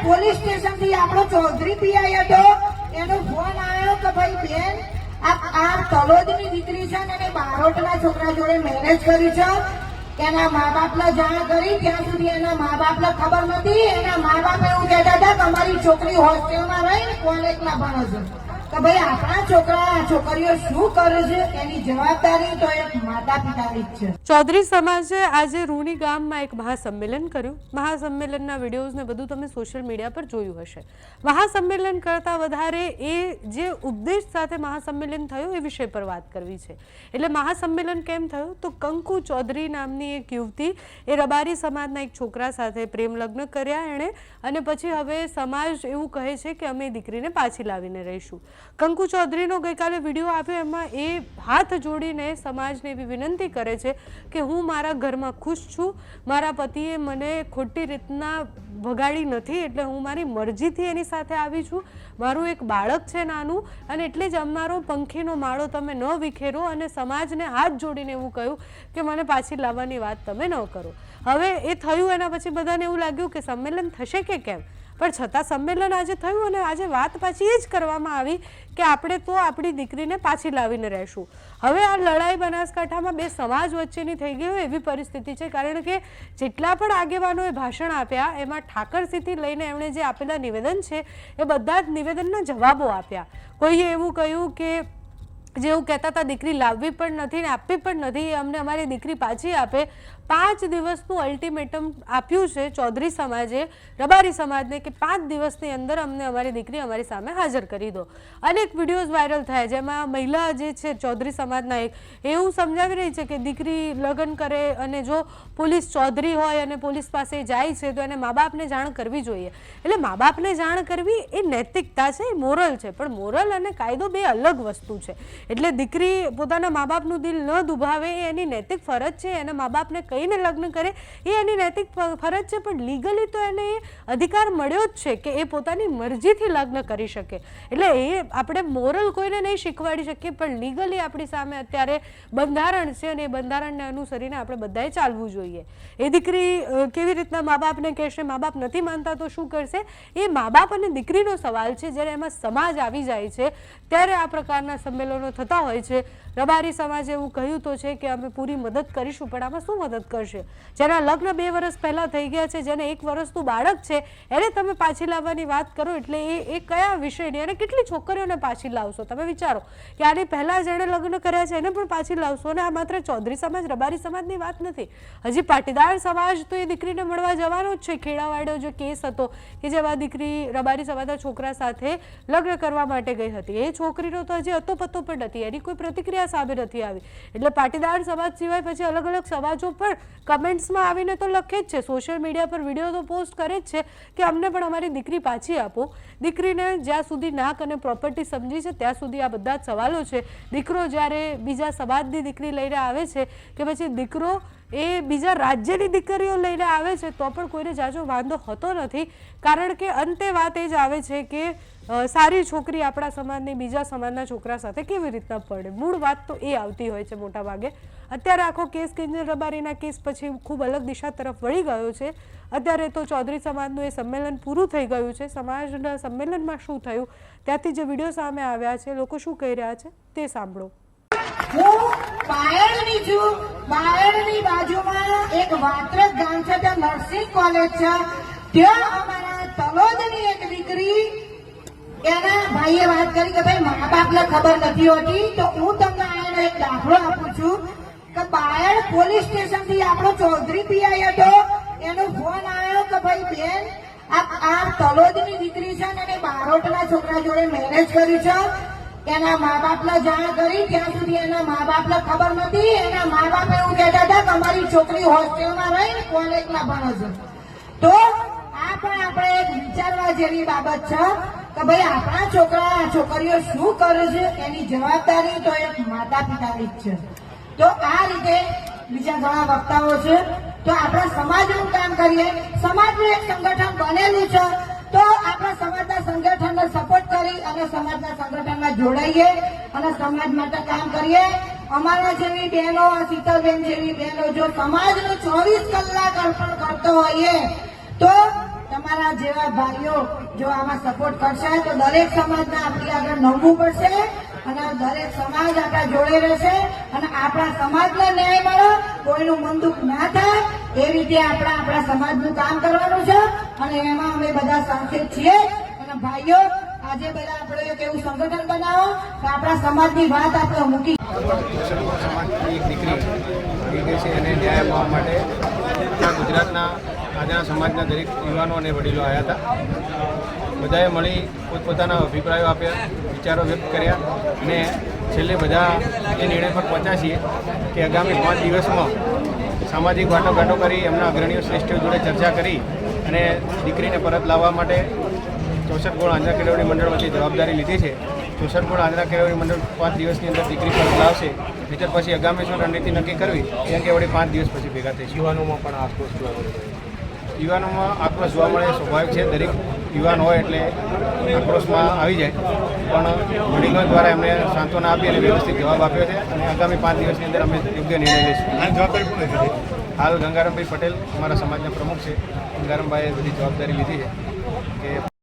Police station થી આપણો Chaudhary PI હતો, એનો ફોન આવ્યો કે ભાઈ બેન આ તલોદની દીકરી છે અને બારોટના છોકરા જોડે મેરેજ કરી છે. એના મા બાપને જાણ કરી, ત્યાં સુધી એના મા બાપને ખબર નથી. એના મા બાપ એવું કહેતા હતા કે અમારી છોકરી હોસ્ટેલમાં રહીને કોલેજમાં ભણે છે. તો ભાઈ આપણા છોકરા છોકરીઓ શું કરે છે એની જવાબદારી તો એક માતા પિતાની જ છે. ચૌધરી સમાજે આજે રૂણી ગામમાં એક મહાસંમેલન કર્યું. મહાસંમેલનના વિડીયોઝ ને બધું તમે સોશિયલ મીડિયા પર જોયું હશે. મહાસંમેલન કરતા વધારે એ જે ઉપદેશ સાથે મહાસંમેલન થયું એ વિષય પર વાત કરવી છે. એટલે મહાસંમેલન કેમ થયું તો કંકુ ચૌધરી નામની એક યુવતી એ રબારી સમાજના એક છોકરા સાથે પ્રેમ લગ્ન કર્યા એણે, અને પછી હવે સમાજ એવું કહે છે કે અમે દીકરીને પાછી લાવીને રહીશું. કંકુ ચૌધરીનો ગઈકાલે વિડીયો આવ્યો, એમાં એ હાથ જોડીને સમાજને એવી વિનંતી કરે છે કે હું મારા ઘરમાં ખુશ છું, મારા પતિએ મને ખોટી રીતના ભગાડી નથી, એટલે હું મારી મરજીથી એની સાથે આવી છું. મારું એક બાળક છે નાનું, અને એટલે જ અમારો પંખીનો માળો તમે ન વિખેરો, અને સમાજને હાથ જોડીને એવું કહ્યું કે મને પાછી લાવવાની વાત તમે ન કરો. હવે એ થયું, એના પછી બધાને એવું લાગ્યું કે સંમેલન થશે કે કેમ, પણ છતાં સંમેલન આજે થયું અને આજે વાત પાછી એ જ કરવામાં આવી કે આપણે તો આપણી દીકરીને પાછી લાવીને રહેશું. હવે આ લડાઈ બનાસકાંઠામાં બે સમાજ વચ્ચેની થઈ ગઈ હોય એવી પરિસ્થિતિ છે, કારણ કે જેટલા પણ આગેવાનોએ ભાષણ આપ્યા એમાં ઠાકરસીથી લઈને એમણે જે આપેલા નિવેદન છે એ બધા જ નિવેદનના જવાબો આપ્યા. કોઈએ એવું કહ્યું કે જેવું કહેતા હતા દીકરી લાવવી પણ નથી ને આપવી પણ નથી, અમને અમારી દીકરી પાછી આપે. 5 દિવસનું અલ્ટિમેટમ આપ્યું છે ચૌધરી સમાજે રબારી સમાજને કે 5 દિવસની અંદર અમને અમારી દીકરી અમારી સામે હાજર કરી દો. અનેક વિડીયોઝ વાયરલ થયા, જેમાં મહિલા જે છે ચૌધરી સમાજના એક એવું સમજાવી રહી છે કે દીકરી લગ્ન કરે અને જો પોલીસ ચૌધરી હોય અને પોલીસ પાસે જાય છે તો એને મા બાપને જાણ કરવી જોઈએ. એટલે મા બાપને જાણ કરવી એ નૈતિકતા છે, એ મોરલ છે, પણ મોરલ અને કાયદો બે અલગ વસ્તુ છે. એટલે દીકરી પોતાના મા બાપનું દિલ ન દુભાવે એ એની નૈતિક ફરજ છે. એના મા બાપને કહીને લગ્ન કરે એ એની નૈતિક ફરજ છે, પણ લીગલી તો એને એ અધિકાર મળ્યો જ છે કે એ પોતાની મરજીથી લગ્ન કરી શકે. એટલે એ આપણે મોરલ કોઈને નહીં શીખવાડી શકીએ, પણ લીગલી આપણી સામે અત્યારે બંધારણ છે અને એ બંધારણને અનુસરીને આપણે બધાએ ચાલવું જોઈએ. એ દીકરી કેવી રીતના મા બાપને કહેશે, મા બાપ નથી માનતા તો શું કરશે, એ મા બાપ અને દીકરીનો સવાલ છે. જ્યારે એમાં સમાજ આવી જાય છે ત્યારે આ પ્રકારના સંમેલનો થતા હોય છે. રબારી સમાજે એવું કહ્યું તો છે કે અમે પૂરી મદદ કરીશું, પણ આમાં શું મદદ કરશે? જેના લગ્ન 2 વર્ષ પહેલા થઈ ગયા છે, જેને 1 વર્ષનું બાળક છે, એને તમે પાછી લાવવાની વાત કરો એટલે એ કયા વિષયની, અને કેટલી છોકરીઓને પાછી લાવશો? તમે વિચારો કે આની પહેલા જેણે લગ્ન કર્યા છે એને પણ પાછી લાવશો. અને આ માત્ર ચૌધરી સમાજ રબારી સમાજની વાત નથી, હજી પાટીદાર સમાજ તો એ દીકરીને મળવા જવાનો જ છે. ખેડાવાડો જો કેસ હતો કે જેમાં દીકરી રબારી સમાજના છોકરા સાથે લગ્ન કરવા માટે ગઈ હતી, એ છોકરીનો તો હજી હતો પતો પણ નથી, એની કોઈ પ્રતિક્રિયા સામે નથી આવી. એટલે પાટીદાર સમાજ સિવાય પછી અલગ અલગ સમાજો પણ કમેન્ટ્સમાં આવીને તો લખે જ છે, સોશિયલ મીડિયા પર વિડીયો તો પોસ્ટ કરે જ છે કે અમને પણ અમારી દીકરી પાછી આપો. દીકરીને જ્યાં સુધી નાક અને પ્રોપર્ટી સમજી છે ત્યાં સુધી આ બધા જ સવાલો છે. દીકરો જ્યારે બીજા સમાજની દીકરી લઈને આવે છે કે પછી દીકરો એ બીજા રાજ્યની દીકરીઓ લઈને આવે છે તો પણ કોઈને જાજો વાંધો હોતો નથી, કારણ કે અંતે વાત એ જ આવે છે કે સારી છોકરી આપણા સમાજની બીજા સમાજના છોકરા સાથે કેવી રીતના પડે. મૂળ વાત તો એ આવતી હોય છે મોટા ભાગે. અત્યારે આખો કેસ કિંજલ રબારીના કેસ પછી ખૂબ અલગ દિશા તરફ વળી ગયો છે. અત્યારે તો ચૌધરી સમાજનું એ સંમેલન પૂરું થઈ ગયું છે. સમાજના સંમેલનમાં શું થયું ત્યાંથી જે વિડીયો સામે આવ્યા છે, લોકો શું કહી રહ્યા છે તે સાંભળો. હું બાયડની છું. બાયડની બાજુમાં એક વાત્રક ગામ છે, ત્યાં નર્સિંગ કોલેજ છે. ત્યાં અમારા તલોદની એક દીકરી, એના ભાઈએ વાત કરી કે ભાઈ મા બાપને ખબર નથી હોતી, તો હું તમને આનો એક દાખલો આપું છું કે બાયડ પોલીસ સ્ટેશન થી આપણો ચૌધરી પીઆઈ હતો, એનો ફોન આવ્યો કે ભાઈ બેન આ તલોદની દીકરી છે અને બારોટના છોકરા જોડે મેરેજ કરી છે. એના મા બાપને જાણ કરી, ત્યાં સુધી એના મા બાપને ખબર નથી. એના મા બાપ એવું કહેતા હતા કે અમારી છોકરી હોસ્ટેલમાં રહીને કોલેજમાં ભણે છે. તો આ પણ આપણે એક વિચારવા જેવી બાબત છે કે ભાઈ આપણા છોકરા છોકરીઓ શું કરે છે એની જવાબદારી તો એક માતા પિતાની જ છે. તો આ રીતે બીજા ઘણા વક્તાઓ છે. તો આપણા સમાજનું કામ કરીએ, સમાજનું એક સંગઠન બનેલું છે, તો આપણા સમાજના સંગઠનને સપોર્ટ કરી અને સમાજના સંગઠનમાં જોડાઈએ અને સમાજ માટે કામ કરીએ. અમારા જેવી બહેનો, શીતલબેન જેવી બહેનો જો સમાજનું 24 કલાક અર્પણ કરતો હોઈએ તો તમારા જેવા ભાઈઓ જો આમાં સપોર્ટ કરશે તો દરેક સમાજને આપણી આગળ નમવું પડશે અને દરેક સમાજ આપણા જોડે રહેશે અને આપણા સમાજને ન્યાય મળે, કોઈનું મન દુઃખ ના થાય એ રીતે આપણા સમાજનું કામ કરવાનું છે અને એમાં અમે બધા સાથે છીએ. અને ભાઈઓ આજે બધા આપણે એક એવું સંગઠન બનાવો કે આપણા સમાજની વાત આપણે મૂકી. સમાજની એક દીકરી થઈ ગઈ છે એને ન્યાય આપવા માટે ગુજરાતના આદિના સમાજના દરેક યુવાનો અને વડીલો આવ્યા હતા. બધાએ મળી પોતપોતાના અભિપ્રાયો આપ્યા, વિચારો વ્યક્ત કર્યા અને છેલ્લે બધા એ નિર્ણય પર પહોંચ્યા છીએ કે આગામી 5 દિવસમાં સામાજિક વાટાઘાટો કરી એમના અગ્રણીઓ શ્રેષ્ઠીઓ જોડે ચર્ચા કરી અને દીકરીને પરત લાવવા માટે 64 ગુણ આંધ્રા કેળવણી મંડળ વચ્ચે જવાબદારી લીધી છે. 64 ગુણ આંધ્રા કેળવણી મંડળ 5 દિવસની અંદર દીકરી પરત લાવશે. નહીંતર પછી આગામી શું રણનીતિ નક્કી કરવી કેમ કે વળી 5 દિવસ પછી ભેગા થઈશું. યુવાનોમાં પણ આક્રોશ જોવા મળે, યુવાનોમાં આક્રોશ જોવા મળે સ્વાભાવિક છે. દરેક યુવાન હોય એટલે આક્રોશમાં આવી જાય, પણ વડીલો દ્વારા એમને સાંત્વના આપી અને વ્યવસ્થિત જવાબ આપ્યો છે અને આગામી 5 દિવસની અંદર અમે યોગ્ય નિર્ણય લઈશું. હાલ ગંગારામભાઈ પટેલ અમારા સમાજના પ્રમુખ છે. ગંગારામભાઈએ બધી જવાબદારી લીધી છે કે